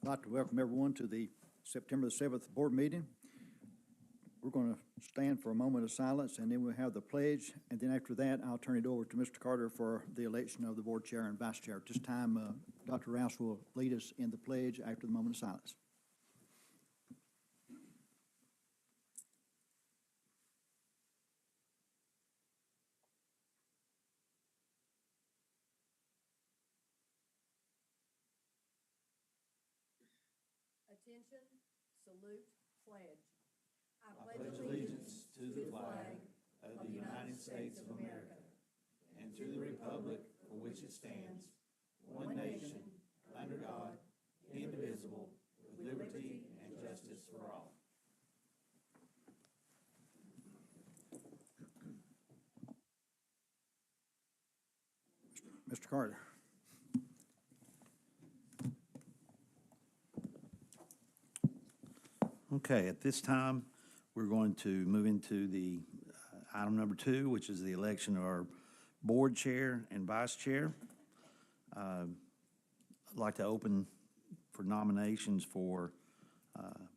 I'd like to welcome everyone to the September the 7th board meeting. We're going to stand for a moment of silence, and then we'll have the pledge, and then after that, I'll turn it over to Mr. Carter for the election of the board chair and vice chair. At this time, Dr. Rouse will lead us in the pledge after the moment of silence. Attention, salute, pledge. I pledge allegiance to the flag of the United States of America and to the republic for which it stands, one nation, under God, indivisible, with liberty and justice for all. Mr. Carter. Okay, at this time, we're going to move into the item number 2, which is the election of our board chair and vice chair. I'd like to open for nominations for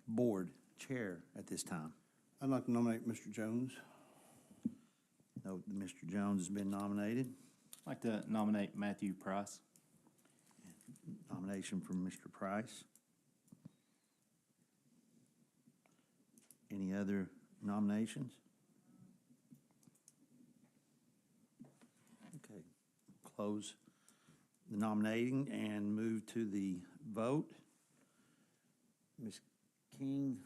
board chair at this time. I'd like to nominate Mr. Jones. Note that Mr. Jones has been nominated. I'd like to nominate Matthew Price. Nomination from Mr. Price. Any other nominations? Okay, close the nominating and move to the vote. Ms. King,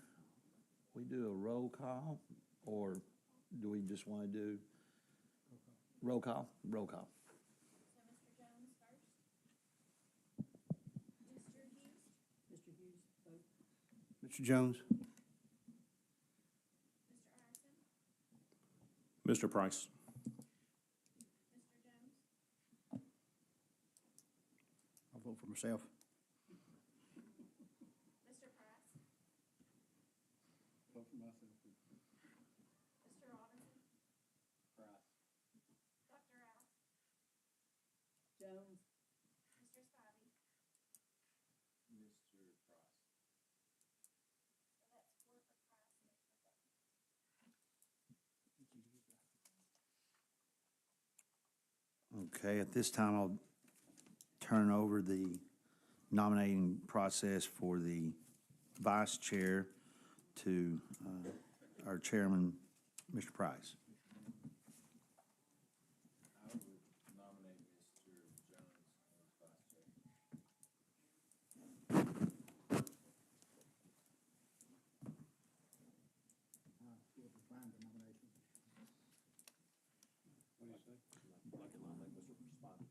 we do a roll call, or do we just want to do roll call? Roll call. So Mr. Jones first. Mr. Hughes, vote. Mr. Jones. Mr. Price. Mr. Jones. I'll vote for myself. Mr. Price. Vote for myself. Mr. Robinson. Price. Dr. Rouse. Jones. Mr. Spivey. Mr. Price. So that's 4 for Price, Mr. Jones. Okay, at this time, I'll turn over the nominating process for the vice chair to our chairman, Mr. Price. I would nominate Mr. Jones as vice chair. What do you say? I'd like to nominate Mr. Spivey.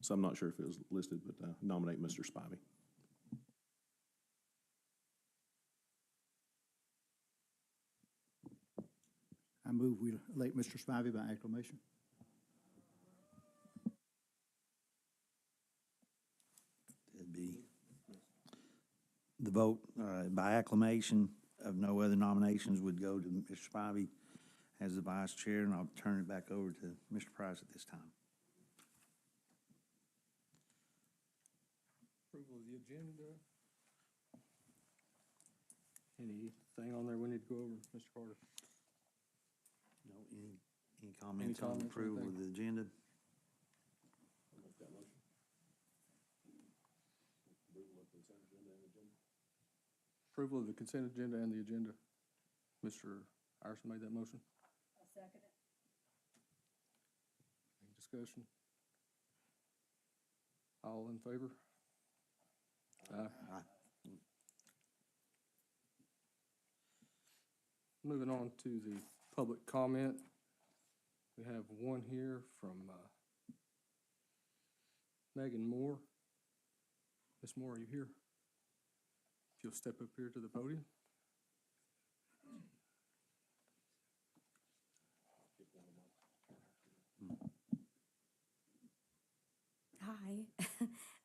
So I'm not sure if it was listed, but nominate Mr. Spivey. I move we elect Mr. Spivey by acclamation. It'd be the vote by acclamation of no other nominations would go to Mr. Spivey as the vice chair, and I'll turn it back over to Mr. Price at this time. Approval of the agenda. Anything on there we need to go over, Mr. Carter? No, any comments on comments or approval of anything? the agenda? I'll make that motion. Approval of consent agenda and agenda. Approval of the consent agenda and the agenda. Mr. Iverson made that motion. I'll second it. Any discussion? All in favor? Aye. Aye. Moving on to the public comment. We have one here from Megan Moore. Ms. Moore, are you here? If you'll step up here to the podium. Hi.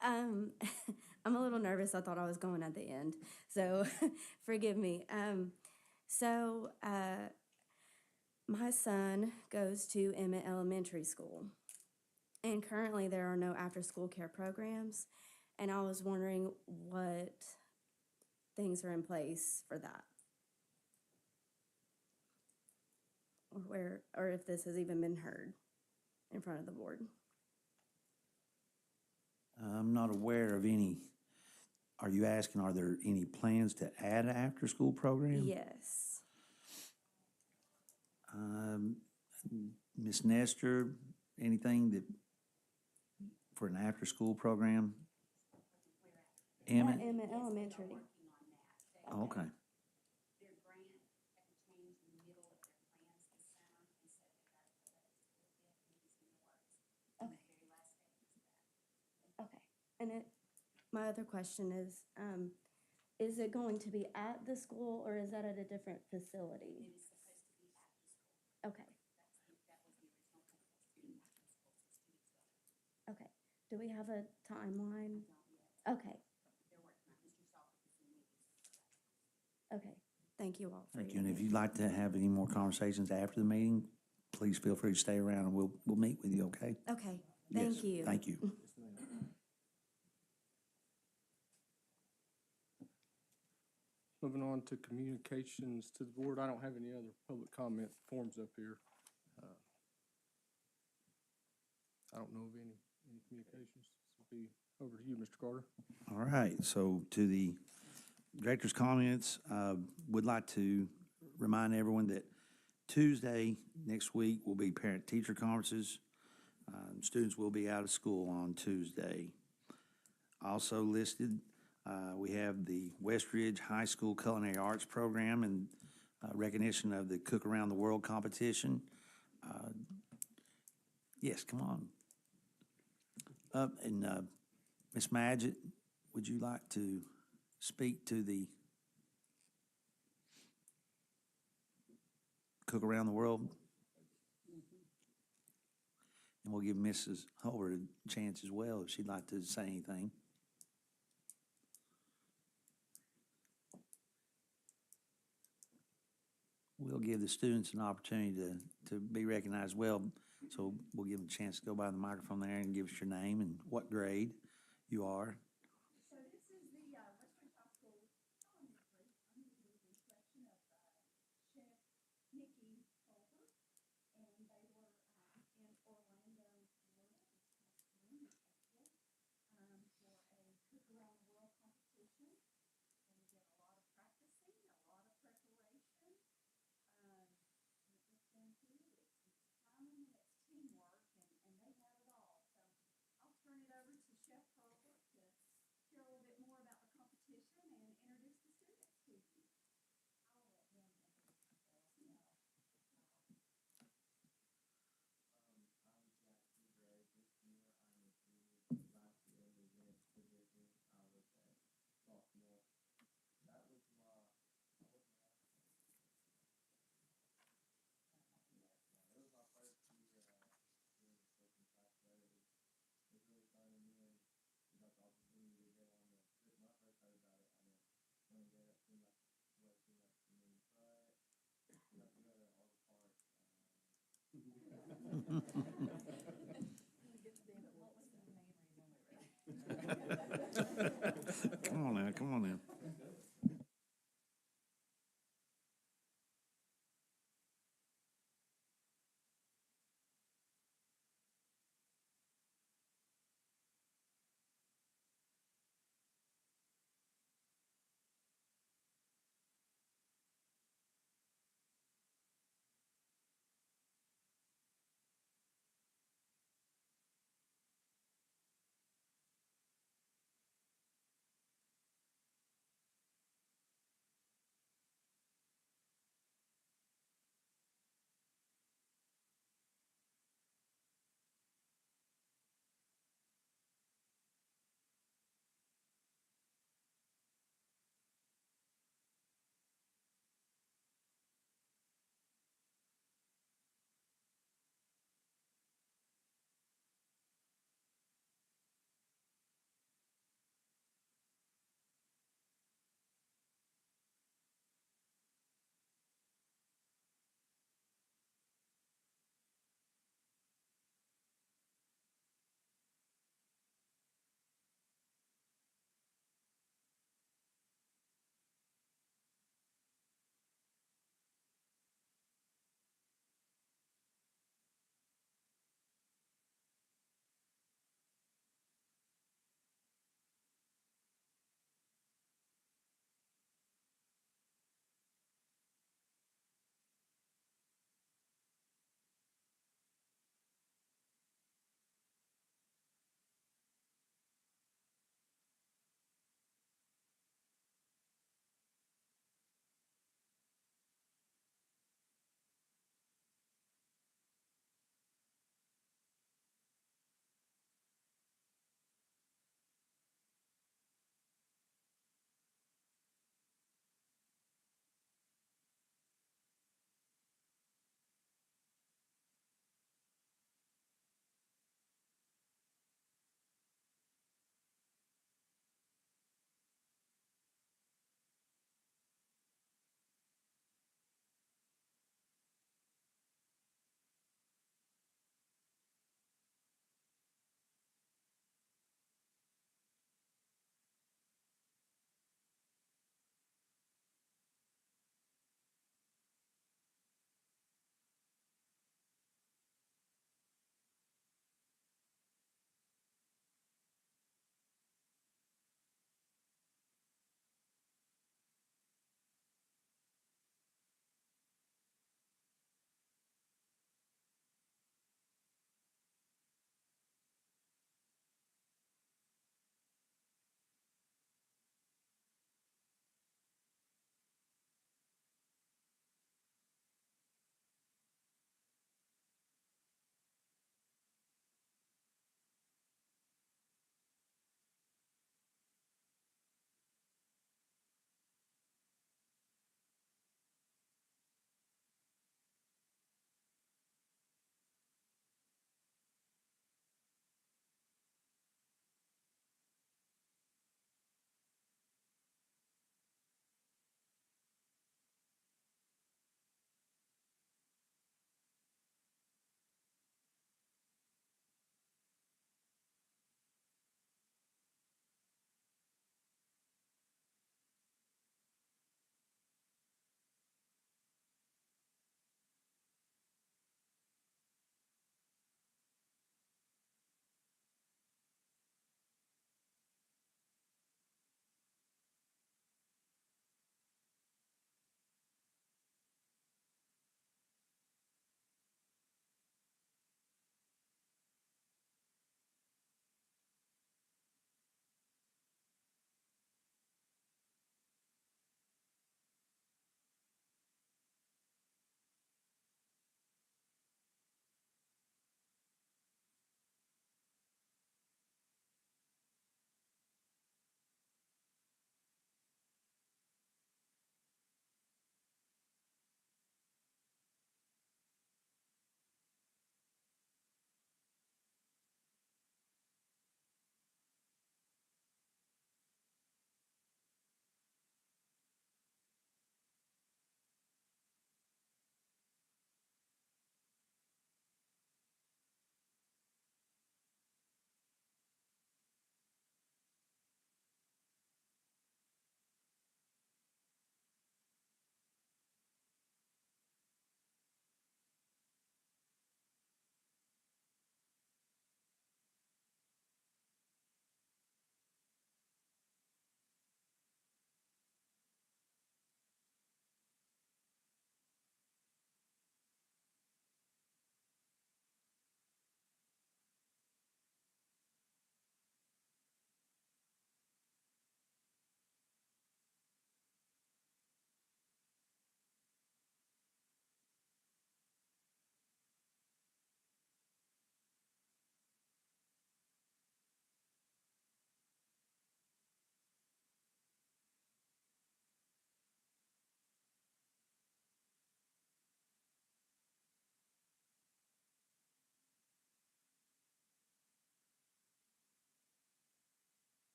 Um, I'm a little nervous. I thought I was going at the end, so forgive me. My son goes to Emmett Elementary School, and currently there are no after-school care programs, and I was wondering what things are in place for that. Or if this has even been heard in front of the board. I'm not aware of any. Are you asking, are there any plans to add an after-school program? Yes. Ms. Nestor, anything that, for an after-school program? Emmett? At Emmett Elementary. Oh, okay. Their grant had to change in the middle of their plans this summer, and so they got it delayed just a little bit, and it is in the works. Okay. The very last stages of that. Okay. And my other question is it going to be at the school or is that at a different facility? It is supposed to be after school. Okay. That was the original plan, was to be after school 6 weeks ago. Okay. Do we have a timeline? Not yet. Okay. They're working on it. Mr. Sullivan is in meetings. Okay. Thank you all. Thank you. And if you'd like to have any more conversations after the meeting, please feel free to stay around and we'll meet with you, okay? Okay. Yes, Thank you. Thank you. Moving on to communications to the board. I don't have any other public comment forms up here. I don't know of any communications. This will be over to you, Mr. Carter. All right, so to the director's comments, would like to remind everyone that Tuesday next week will be parent-teacher conferences. Students will be out of school on Tuesday. Also listed, we have the Westridge High School Culinary Arts Program and recognition of the Cook Around the World competition. Yes, come on. Ms. Madgett, would you like to speak to the Cook Around the World? And we'll give Mrs. Holbert a chance as well if she'd like to say anything. We'll give the students an opportunity to be recognized well, so we'll give them a chance to go by the microphone there and give us your name and what grade you are. So this is the Western High School Elementary. I'm going to do the instruction of Chef Nikki Culver, and they were in Orlando, Florida, this past spring, in April, for a Cook Around the World competition. And we did a lot of practicing, a lot of preparation. It's been good. It's timing and it's teamwork, and they have it all. So I'll turn it over to Chef Culver to share a little bit more about the competition and introduce the students to you. I'll let them introduce themselves now. I'm Jack Gray. This year I'm a junior. Last year we went to Disney. I was a sophomore. That was my, it was my first year doing the coaching class, but it was really fun. And then we got the opportunity to go on the trip. When I first heard about it, I didn't want to go. It seemed like way too much for me, but we got to go to all the parks. Come on now, come on now.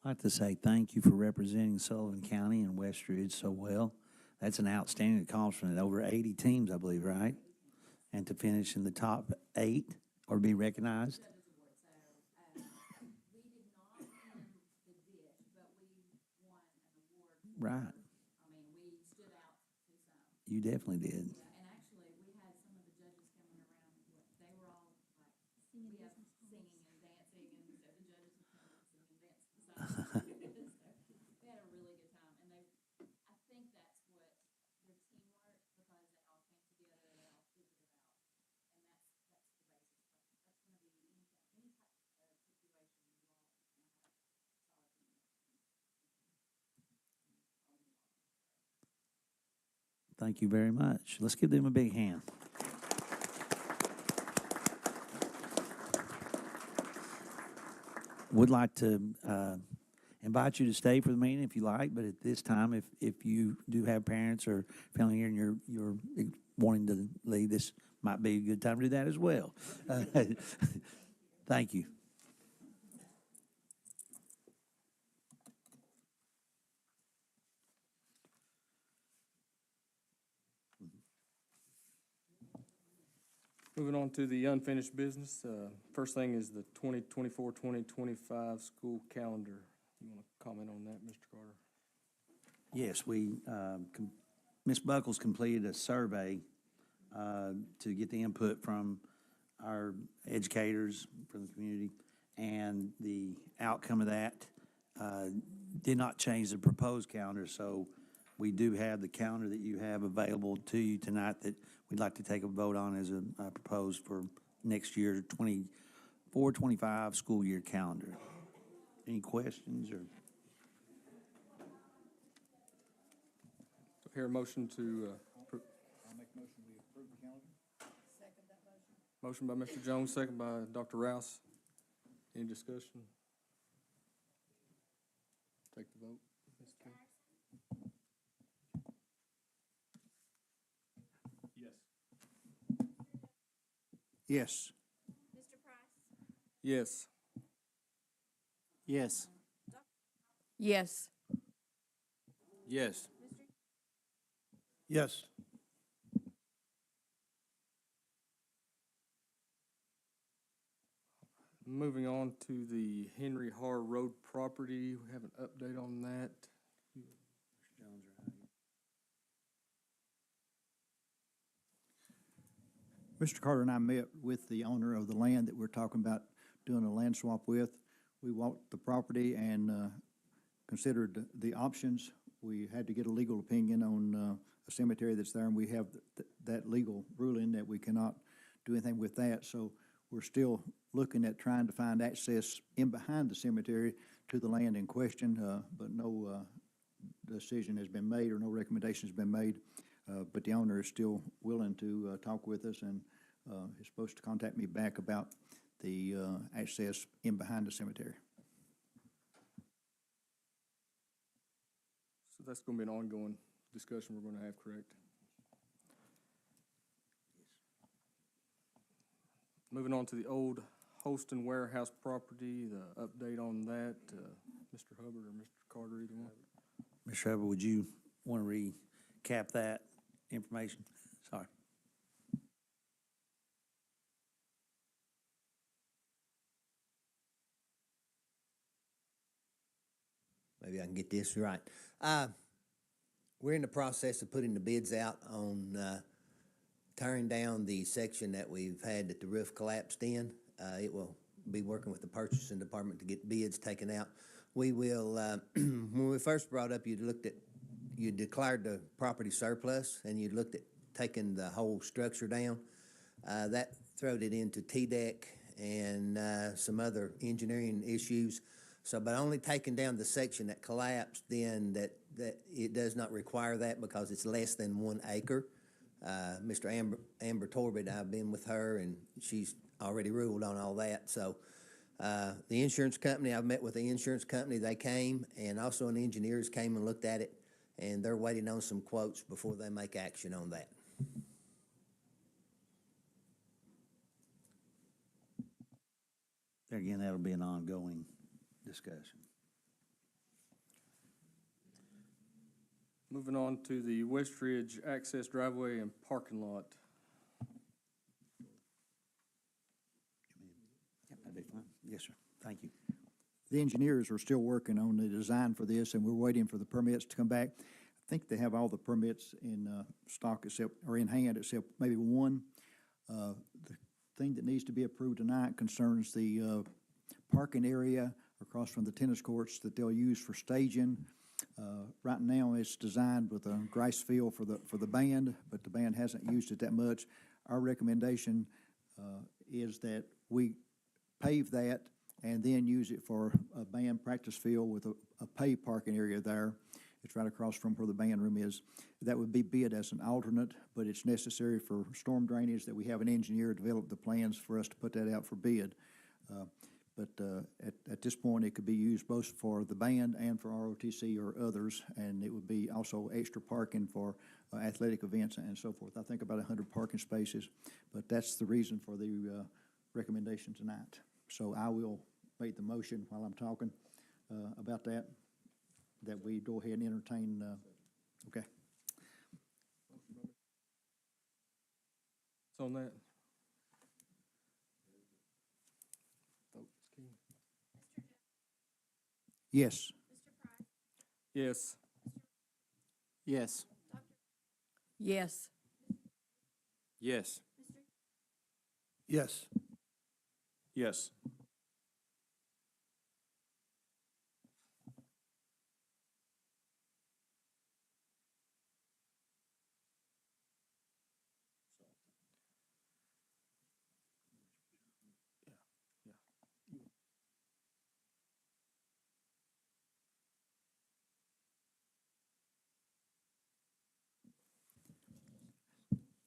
I'd like to say thank you for representing Sullivan County and West Ridge so well. That's an outstanding accomplishment. Over 80 teams, I believe, right? And to finish in the top 8 or be recognized. We did not win the dish, but we won an award. Right. I mean, we stood out to some. You definitely did. Yeah, and actually, we had some of the judges coming around, they were all like, we have singing and dancing, and so the judges would come and sing and dance beside us. So we had a really good time, and I think that's what, their teamwork, because they all came together, they all figured it out. And that's the basis, that's gonna be any type of situation you all are gonna have solid teamwork. Thank you very much. Let's give them a big hand. Would like to invite you to stay for the meeting if you like, but at this time, if you do have parents or family here and you're wanting to leave, this might be a good time to do that as well. Thank you. Moving on to the unfinished business. First thing is the 2024-2025 school calendar. You want to comment on that, Mr. Carter? Yes, Ms. Buckles completed a survey to get the input from our educators from the community, and the outcome of that did not change the proposed calendar, so we do have the calendar that you have available to you tonight that we'd like to take a vote on as a proposed for next year, 24-25 school year calendar. Any questions or? Hear a motion to, I'll make a motion we approve the calendar. Second that motion. motion by Mr. Jones, second by Dr. Rouse. Any discussion? Take the vote. Ms. King. Yes. Mr. Price? Yes. Yes. Yes. Yes. Yes. Moving on to the Henry Har Road property, we have an update on that. Mr. Carter and I met with the owner of the land that we're talking about doing a land swap with. We walked the property and considered the options. We had to get a legal opinion on a cemetery that's there, and we have that legal ruling that we cannot do anything with that. So we're still looking at trying to find access in behind the cemetery to the land in question, but no decision has been made or no recommendation has been made. But the owner is still willing to talk with us and is supposed to contact me back about the access in behind the cemetery. So that's gonna be an ongoing discussion we're gonna have, correct? Moving on to the old Holston warehouse property, the update on that, Mr. Hubbard or Mr. Carter, either one. Mr. Hubbard, would you want to recap that information? Sorry. Maybe I can get this right. We're in the process of putting the bids out on tearing down the section that we've had that the roof collapsed in. It will be working with the purchasing department to get bids taken out. We will, when we first brought up, you declared the property surplus and you looked at taking the whole structure down. That throwed it into TDEC and some other engineering issues. So by only taking down the section that collapsed, then that it does not require that because it's less than 1 acre. Mr. Amber Torbett, I've been with her and she's already ruled on all that. So the insurance company, I've met with the insurance company, they came, and also an engineers came and looked at it, and they're waiting on some quotes before they make action on that. There again, that'll be an ongoing discussion. Moving on to the West Ridge access driveway and parking lot. That'd be fine. Yes, sir. Thank you. The engineers are still working on the design for this, and we're waiting for the permits to come back. I think they have all the permits in stock except, or in hand, except maybe one. The thing that needs to be approved tonight concerns the parking area across from the tennis courts that they'll use for staging. Right now, it's designed with a grass field for the band, but the band hasn't used it that much. Our recommendation is that we pave that and then use it for a band practice field with a paved parking area there. It's right across from where the band room is. That would be bid as an alternate, but it's necessary for storm drainage that we have an engineer develop the plans for us to put that out for bid. But at this point, it could be used both for the band and for ROTC or others, and it would be also extra parking for athletic events and so forth. I think about 100 parking spaces, but that's the reason for the recommendation tonight. So I will make the motion while I'm talking about that we go ahead and entertain, okay. It's on that. Vote is key. Yes. Yes. Yes. Yes. Yes. Yes. Yes.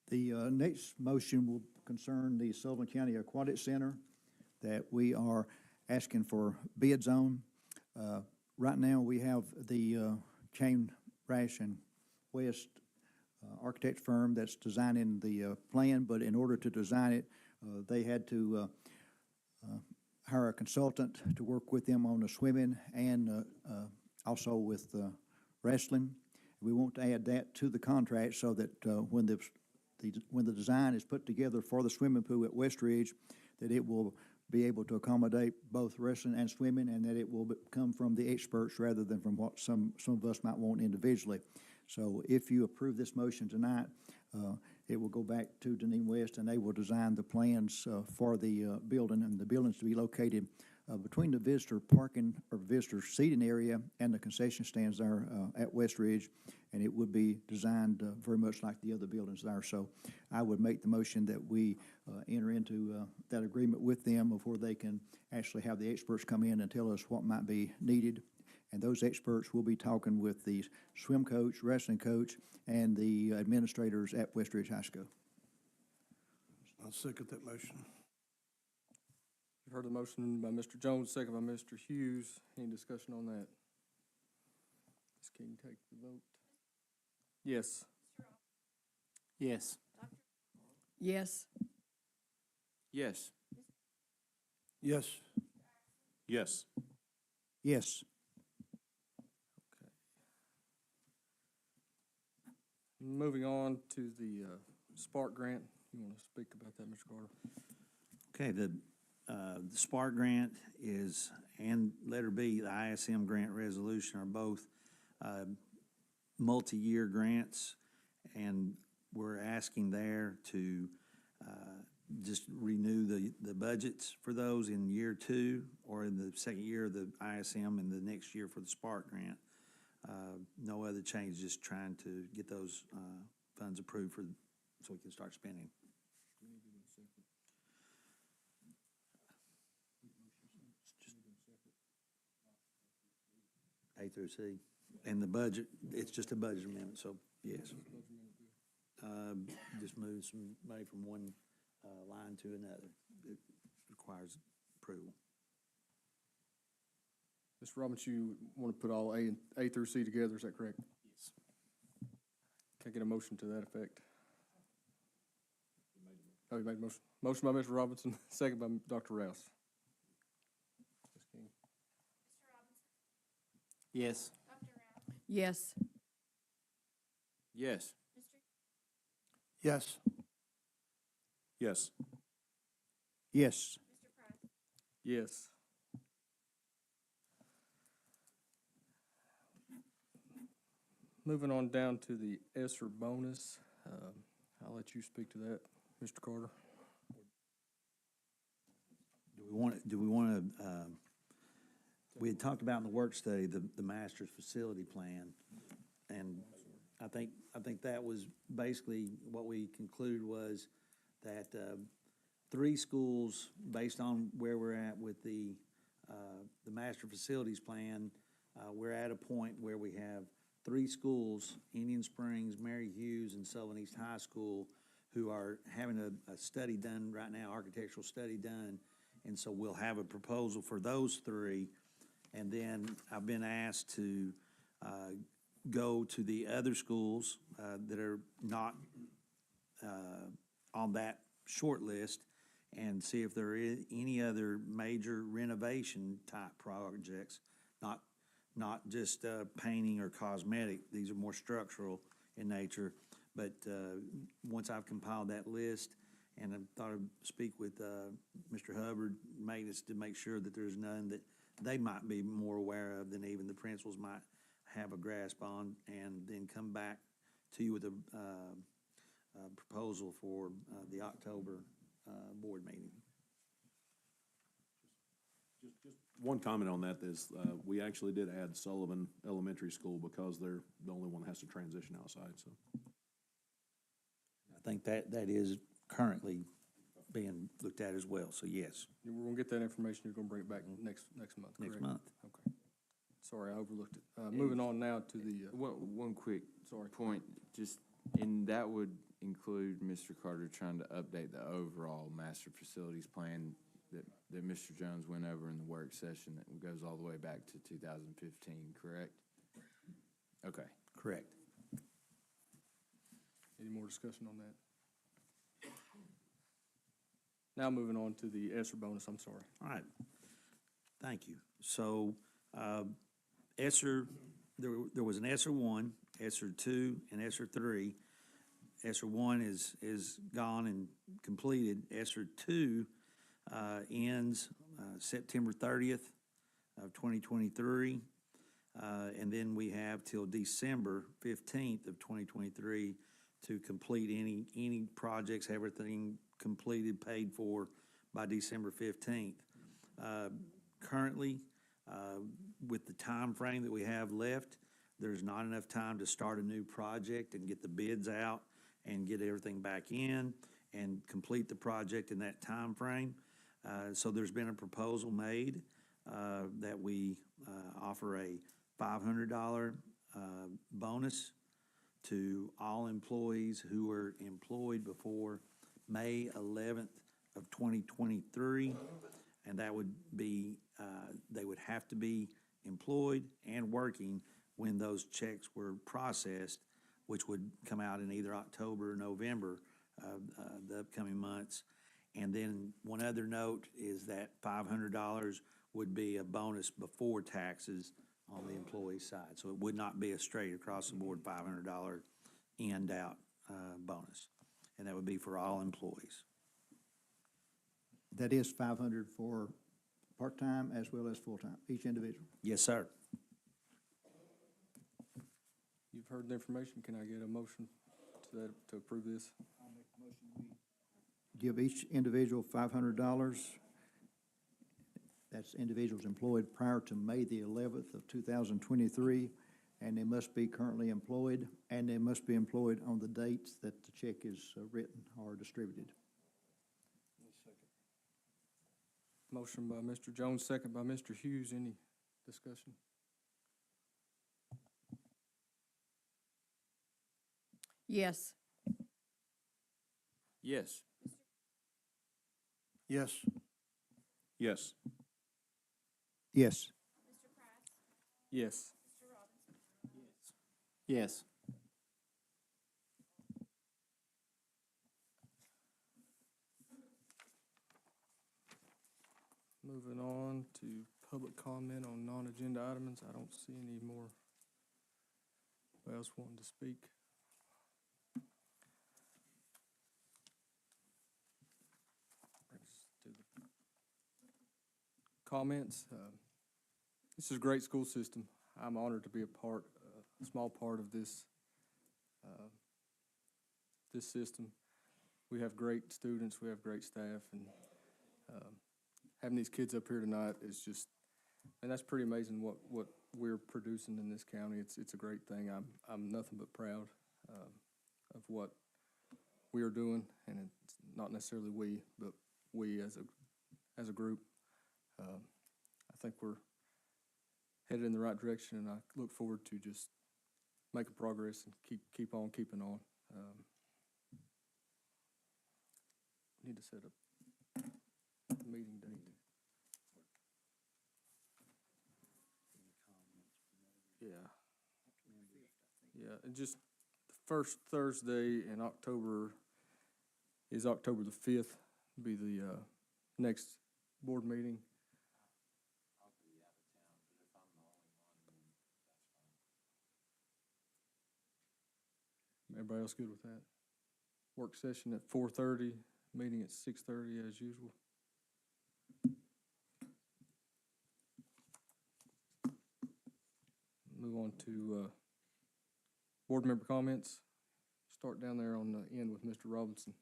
The next motion will concern the Sullivan County Aquatic Center that we are asking for bids on. Right now, we have the Chain Rash and West architect firm that's designing the plan, but in order to design it, they had to hire a consultant to work with them on the swimming and also with wrestling. We want to add that to the contract so that when the design is put together for the swimming pool at West Ridge, that it will be able to accommodate both wrestling and swimming, and that it will come from the experts rather than from what some of us might want individually. So if you approve this motion tonight, it will go back to Deneen West, and they will design the plans for the building, and the buildings to be located between the visitor parking or visitor seating area and the concession stands there at West Ridge, and it would be designed very much like the other buildings there. So I would make the motion that we enter into that agreement with them before they can actually have the experts come in and tell us what might be needed. And those experts will be talking with the swim coach, wrestling coach, and the administrators at West Ridge High School. I'll second that motion. You've heard the motion by Mr. Jones, second by Mr. Hughes. Any discussion on that? Ms. King, take the vote. Yes. Yes. Yes. Yes. Yes. Yes. Yes. Moving on to the Spark grant. You want to speak about that, Mr. Carter? Okay, the SPARK grant is, and letter B, the ISM grant resolution are both multi-year grants, and we're asking there to just renew the budgets for those in year 2 or in the second year of the ISM and the next year for the SPARK grant. No other change, just trying to get those funds approved so we can start spending. A through C. And the budget, it's just a budget amendment, so yes. Just move some money from one line to another. It requires approval. Mr. Robbins, you want to put all A through C together, is that correct? Yes. Can I get a motion to that effect? Oh, you made a motion. Motion by Mr. Robinson, second by Dr. Rouse. Ms. King. Yes. Yes. Yes. Yes. Yes. Yes. Yes. Moving on down to the ESSER bonus. I'll let you speak to that, Mr. Carter. Do we want to, we had talked about in the work study, the master's facility plan. And I think that was basically what we concluded was that, 3 schools, based on where we're at with the master facilities plan, we're at a point where we have 3 schools, Indian Springs, Mary Hughes, and Sullivan East High School, who are having a study done right now, architectural study done. And so we'll have a proposal for those 3. And then I've been asked to go to the other schools that are not on that short list and see if there is any other major renovation type projects, not just painting or cosmetic. These are more structural in nature. But once I've compiled that list, and I thought I'd speak with Mr. Hubbard, to make sure that there's none that they might be more aware of than even the principals might have a grasp on, and then come back to you with a proposal for the October board meeting. Just one comment on that is, we actually did add Sullivan Elementary School because they're the only one that has to transition outside, so. I think that is currently being looked at as well, so yes, We're gonna get that information, you're gonna bring it back next month, correct? next month. Okay. Sorry, I overlooked it. Moving on now to the, One quick sorry. point, just, and that would include Mr. Carter trying to update the overall master facilities plan that Mr. Jones went over in the work session that goes all the way back to 2015, correct? Okay. Correct. Any more discussion on that? Now moving on to the ESSER bonus, I'm sorry. All right. Thank you. So, ESSER, there was an ESSER 1, ESSER 2, and ESSER 3. ESSER 1 is gone and completed. ESSER 2 ends September 30th of 2023. And then we have till December 15th of 2023 to complete any projects, everything completed, paid for by December 15th. Currently, with the time frame that we have left, there's not enough time to start a new project and get the bids out and get everything back in and complete the project in that time frame. So there's been a proposal made that we offer a $500 bonus to all employees who were employed before May 11th of 2023. And that would be, they would have to be employed and working when those checks were processed, which would come out in either October or November of the upcoming months. And then one other note is that $500 would be a bonus before taxes on the employee side. So it would not be a straight across the board $500 end out bonus. And that would be for all employees. That is 500 for part-time as well as full-time, each individual. Yes, sir. You've heard the information. Can I get a motion to approve this? Give each individual $500. That's individuals employed prior to May the 11th of 2023, and they must be currently employed, and they must be employed on the dates that the check is written or distributed. Motion by Mr. Jones, second by Mr. Hughes. Any discussion? Yes. Yes. Yes. Yes. Yes. Yes. Yes. Moving on to public comment on non-agenda items. I don't see any more. Who else wanting to speak? comments. This is a great school system. I'm honored to be a small part of this system. We have great students, we have great staff, and having these kids up here tonight is just, and that's pretty amazing what we're producing in this county. It's a great thing. I'm nothing but proud of what we are doing, and it's not necessarily we, but we as a group. I think we're headed in the right direction, and I look forward to just making progress and keep on keeping on. Need to set up a meeting date. Yeah, and just the first Thursday in October is October the 5th, be the next board meeting. I'll be out of town, but if I'm the only one, then that's fine. Everybody else good with that? Work session at 4:30, meeting at 6:30 as usual. Move on to board member comments. Start down there on the end with Mr. Robinson.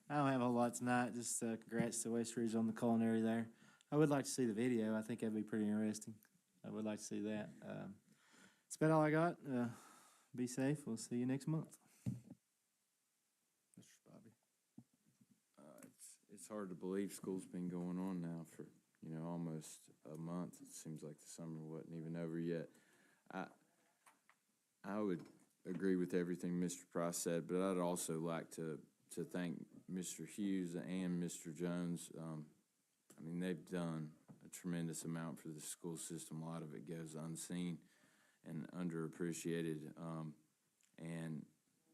I don't have a whole lot tonight, just congrats to West Ridge on the culinary there. I would like to see the video, I think that'd be pretty interesting. I would like to see that. That's about all I got. Be safe, we'll see you next month. Mr. Spivey. It's hard to believe school's been going on now for, almost a month. It seems like the summer wasn't even over yet. I would agree with everything Mr. Price said, but I'd also like to thank Mr. Hughes and Mr. Jones. They've done a tremendous amount for the school system. A lot of it goes unseen and underappreciated. And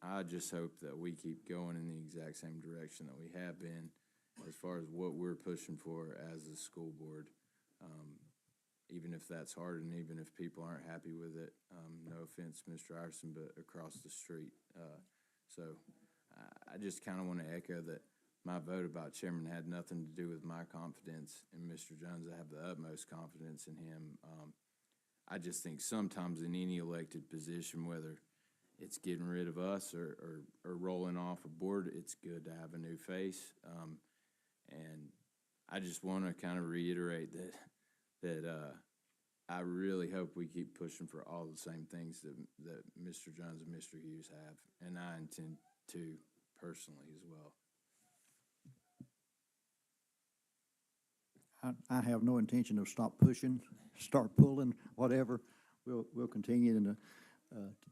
I just hope that we keep going in the exact same direction that we have been as far as what we're pushing for as a school board. Even if that's hard and even if people aren't happy with it, no offense, Mr. Iverson, but across the street. So I just kind of want to echo that my vote about chairman had nothing to do with my confidence in Mr. Jones. I have the utmost confidence in him. I just think sometimes in any elected position, whether it's getting rid of us or rolling off a board, it's good to have a new face. And I just want to kind of reiterate that I really hope we keep pushing for all the same things that Mr. Jones and Mr. Hughes have, and I intend to personally as well. I have no intention of start pushing, start pulling, whatever. We'll continue to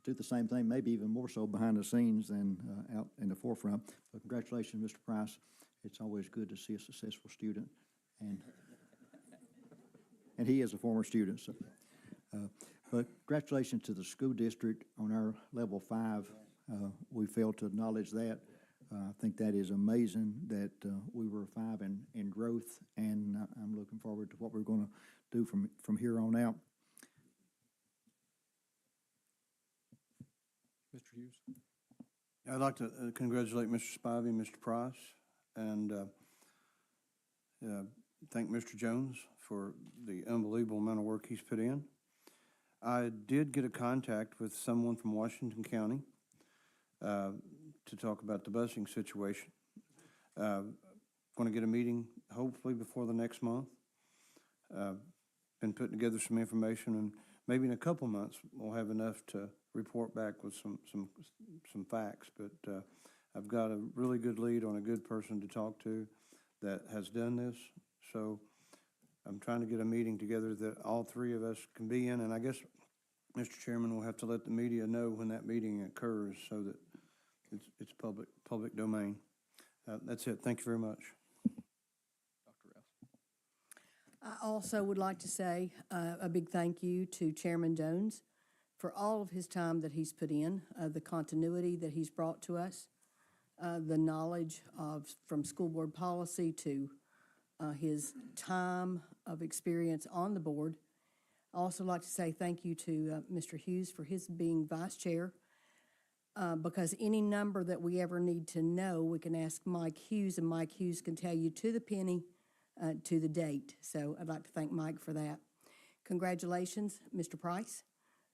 do the same thing, maybe even more so behind the scenes than out in the forefront. So congratulations, Mr. Price. It's always good to see a successful student, and he is a former student. So, but congratulations to the school district on our level 5. We failed to acknowledge that. I think that is amazing that we were 5 in growth, and I'm looking forward to what we're going to do from here on out. Mr. Hughes. I'd like to congratulate Mr. Spivey and Mr. Price, and thank Mr. Jones for the unbelievable amount of work he's put in. I did get a contact with someone from Washington County to talk about the busing situation. Going to get a meeting hopefully before the next month. Been putting together some information, and maybe in a couple months we'll have enough to report back with some facts. But I've got a really good lead on a good person to talk to that has done this. So I'm trying to get a meeting together that all three of us can be in, and I guess, Mr. Chairman, will have to let the media know when that meeting occurs so that it's public domain. That's it. Thank you very much. Dr. Rouse. I also would like to say a big thank you to Chairman Jones for all of his time that he's put in, the continuity that he's brought to us, the knowledge from school board policy to his time of experience on the board. I also like to say thank you to Mr. Hughes for his being vice chair. because any number that we ever need to know, we can ask Mike Hughes, and Mike Hughes can tell you to the penny, to the date. So I'd like to thank Mike for that. Congratulations, Mr. Price.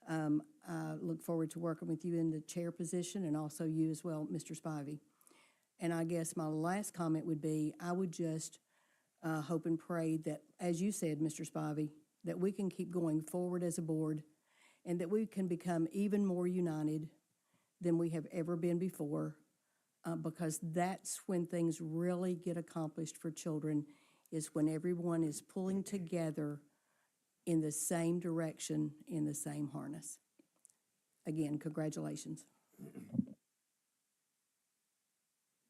I look forward to working with you in the chair position, and also you as well, Mr. Spivey. And I guess my last comment would be, I would just hope and pray that, as you said, Mr. Spivey, that we can keep going forward as a board, and that we can become even more united than we have ever been before, because that's when things really get accomplished for children, is when everyone is pulling together in the same direction, in the same harness. Again, congratulations.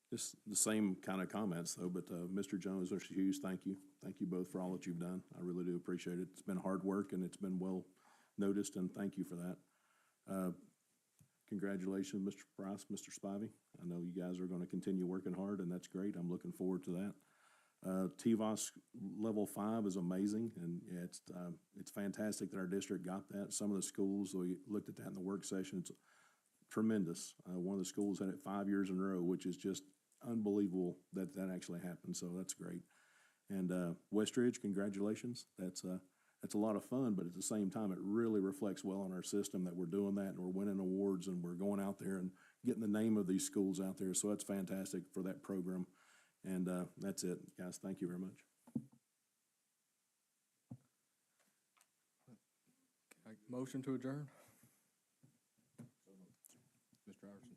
Just the same kind of comments, though, but Mr. Jones, Mr. Hughes, thank you. Thank you both for all that you've done. I really do appreciate it. It's been hard work, and it's been well noticed, and thank you for that. Congratulations, Mr. Price, Mr. Spivey. I know you guys are going to continue working hard, and that's great. I'm looking forward to that. TVOS Level 5 is amazing, and yeah, it's fantastic that our district got that. Some of the schools, we looked at that in the work session, it's tremendous. One of the schools had it 5 years in a row, which is just unbelievable that that actually happened, so that's great. And Westridge, congratulations. That's a lot of fun, but at the same time, it really reflects well on our system that we're doing that, and we're winning awards, and we're going out there and getting the name of these schools out there, so that's fantastic for that program. And that's it, guys. Thank you very much. Motion to adjourn? Mr. Iverson.